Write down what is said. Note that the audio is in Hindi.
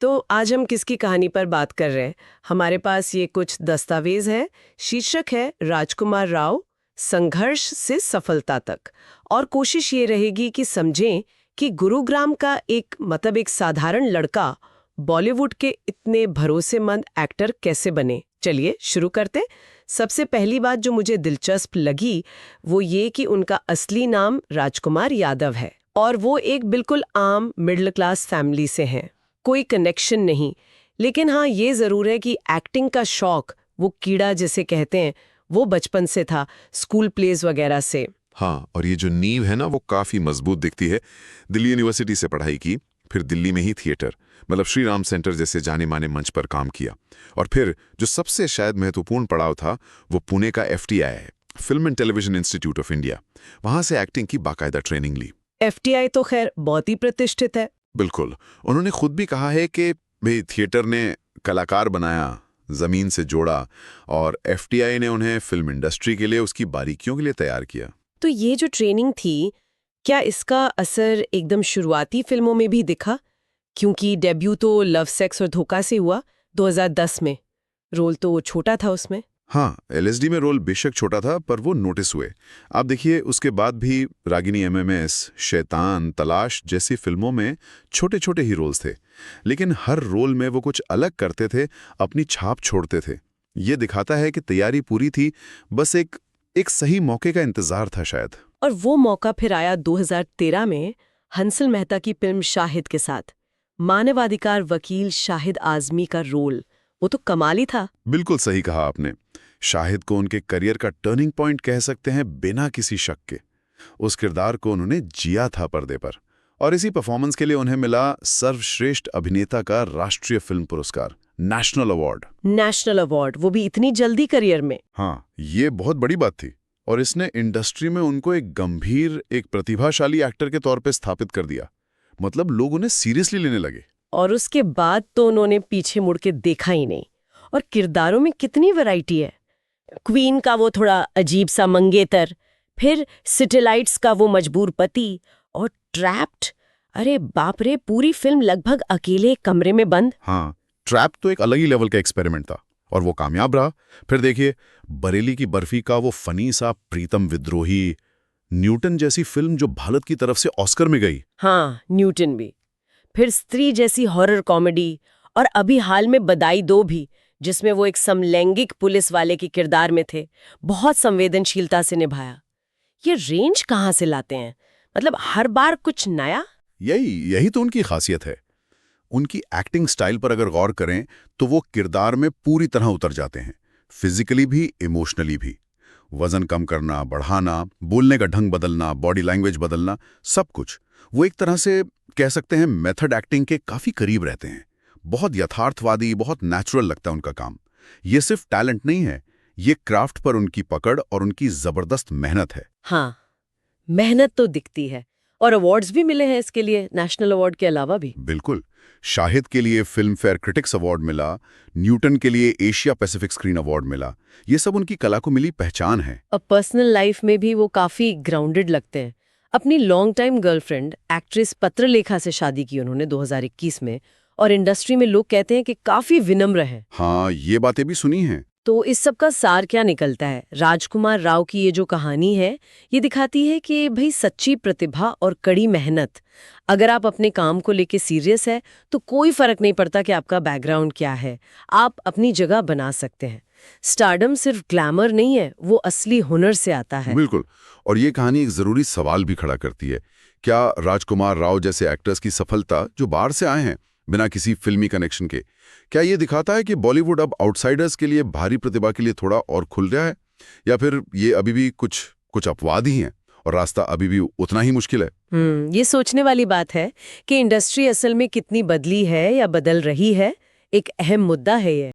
तो आज हम किसकी कहानी पर बात कर रहे हैं? हमारे पास ये कुछ दस्तावेज है। शीर्षक है राजकुमार राव, संघर्ष से सफलता तक। और कोशिश ये रहेगी कि समझें कि गुरुग्राम का एक साधारण लड़का बॉलीवुड के इतने भरोसेमंद एक्टर कैसे बने। चलिए शुरू करते हैं। सबसे पहली बात जो मुझे दिलचस्प लगी वो ये कि उनका असली नाम राजकुमार यादव है और वो एक बिल्कुल आम मिडिल क्लास फैमिली से हैं। कोई कनेक्शन नहीं, लेकिन हाँ ये ज़रूर है कि एक्टिंग का शौक, वो कीड़ा जिसे कहते हैं, वो बचपन से था, स्कूल प्लेज वगैरह से। हाँ, और ये जो नींव है ना वो काफी मजबूत दिखती है। दिल्ली यूनिवर्सिटी से पढ़ाई की, फिर दिल्ली में ही थिएटर मतलब श्री राम सेंटर जैसे जाने माने मंच पर काम किया, और फिर जो सबसे शायद महत्वपूर्ण पड़ाव था वो पुणे का FTI है, film and television institute of India. वहां से एक्टिंग की बाकायदा ट्रेनिंग ली। FTI तो खैर बहुत ही प्रतिष्ठित है। बिल्कुल, उन्होंने खुद भी कहा है कि भाई थिएटर ने कलाकार बनाया, जमीन से जोड़ा, और FTI ने उन्हें फिल्म इंडस्ट्री के लिए उसकी बारीकियों के लिए तैयार किया। तो ये जो ट्रेनिंग थी, क्या इसका असर एकदम शुरुआती फिल्मों में भी दिखा? क्योंकि डेब्यू तो लव, सेक्स और धोखा से हुआ 2010 में। रोल तो छोटा था उसमें। हाँ, LSD में रोल बेशक छोटा था पर वो नोटिस हुए। आप देखिए, उसके बाद भी रागिनी MMS, शैतान, तलाश जैसी फिल्मों में छोटे छोटे ही रोल्स थे, लेकिन हर रोल में वो कुछ अलग करते थे, अपनी छाप छोड़ते थे। ये दिखाता है कि तैयारी पूरी थी, बस एक सही मौके का इंतजार था शायद। और वो मौका फिर आया 2013 में हंसल मेहता की फिल्म शाहिद के साथ। मानवाधिकार वकील शाहिद आजमी का रोल, वो तो कमाली था। बिल्कुल सही कहा आपने। शाहिद को उनके करियर का टर्निंग पॉइंट कह सकते हैं बिना किसी शक के। उस किरदार को उन्होंने जिया था पर्दे पर, और इसी परफॉर्मेंस के लिए उन्हें मिला सर्वश्रेष्ठ अभिनेता का राष्ट्रीय फिल्म पुरस्कार, नेशनल अवार्ड। नेशनल अवार्ड, वो भी इतनी जल्दी करियर में। हाँ, ये बहुत बड़ी बात थी, और इसने इंडस्ट्री में उनको एक गंभीर, एक प्रतिभाशाली एक्टर के तौर पे स्थापित कर दिया। मतलब लोग उन्हें सीरियसली लेने लगे। और उसके बाद तो उन्होंने पीछे मुड़ के देखा ही नहीं। और किरदारों में कितनी वैरायटी है। क्वीन का वो थोड़ा अजीब सा मंगेतर, फिर सिटेलाइट्स का वो मजबूर पति, और ट्रैप्ड, अरे बाप रे, पूरी फिल्म लगभग अकेले एक कमरे में बंद। हाँ, ट्रैप तो एक अलग ही लेवल का एक्सपेरिमेंट था, और वो कामयाब रहा। फिर देखिए, बरेली की बर्फी का वो फनी सा प्रीतम विद्रोही, न्यूटन जैसी फिल्म जो भारत की तरफ से ऑस्कर में गई। हाँ, न्यूटन भी। फिर स्त्री जैसी हॉरर कॉमेडी, और अभी हाल में बधाई 2 भी, जिसमें वो एक समलैंगिक पुलिस वाले के किरदार में थे, बहुत संवेदनशीलता से निभाया। ये रेंज कहाँ से लाते हैं? मतलब हर बार कुछ नया। यही तो उनकी खासियत है। उनकी एक्टिंग स्टाइल पर अगर गौर करें तो वो किरदार में पूरी तरह उतर जाते हैं, फिजिकली भी, इमोशनली भी। वजन कम करना, बढ़ाना, बोलने का ढंग बदलना, बॉडी लैंग्वेज बदलना, सब कुछ वो एक तरह से कह सकते हैं मेथड एक्टिंग के काफी करीब रहते हैं। बहुत यथार्थवादी, बहुत नेचुरल लगता है उनका काम। ये सिर्फ टैलेंट नहीं है, ये क्राफ्ट पर उनकी पकड़ और उनकी जबरदस्त मेहनत है। हाँ, मेहनत तो दिखती है। और अवार्ड्स भी मिले हैं इसके लिए, नेशनल अवार्ड के अलावा भी। बिल्कुल, शाहिद के लिए फिल्म फेयर क्रिटिक्स अवार्ड मिला, न्यूटन के लिए एशिया पैसिफिक स्क्रीन अवार्ड मिला। ये सब उनकी कला को मिली पहचान है। अब पर्सनल लाइफ में भी वो काफी ग्राउंडेड लगते हैं। अपनी long time girlfriend actress Patralekha से शादी की उन्होंने 2021 में, और इंडस्ट्री में लोग कहते हैं कि काफी विनम्र है। हाँ, ये बातें भी सुनी हैं। तो इस सब का सार क्या निकलता है? राजकुमार राव की ये जो कहानी है, ये दिखाती है कि भाई सच्ची प्रतिभा और कड़ी मेहनत, अगर आप अपने काम को लेके सीरियस है तो कोई फर्क नहीं पड़ता कि आपका बैकग्राउंड क्या है, आप अपनी जगह बना सकते हैं। स्टारडम सिर्फ ग्लैमर नहीं है, वो असली हुनर से आता है। बिल्कुल, और ये कहानी एक जरूरी सवाल भी खड़ा करती है। क्या राजकुमार राव जैसे एक्टर्स की सफलता, जो बाहर से आए हैं बिना किसी फिल्मी कनेक्शन के, क्या ये दिखाता है कि बॉलीवुड अब आउटसाइडर्स के लिए, भारी प्रतिभा के लिए थोड़ा और खुल रहा है, या फिर ये अभी भी कुछ अपवाद ही हैं और रास्ता अभी भी उतना ही मुश्किल है? ये सोचने वाली बात है कि इंडस्ट्री असल में कितनी बदली है या बदल रही है। एक अहम मुद्दा है ये।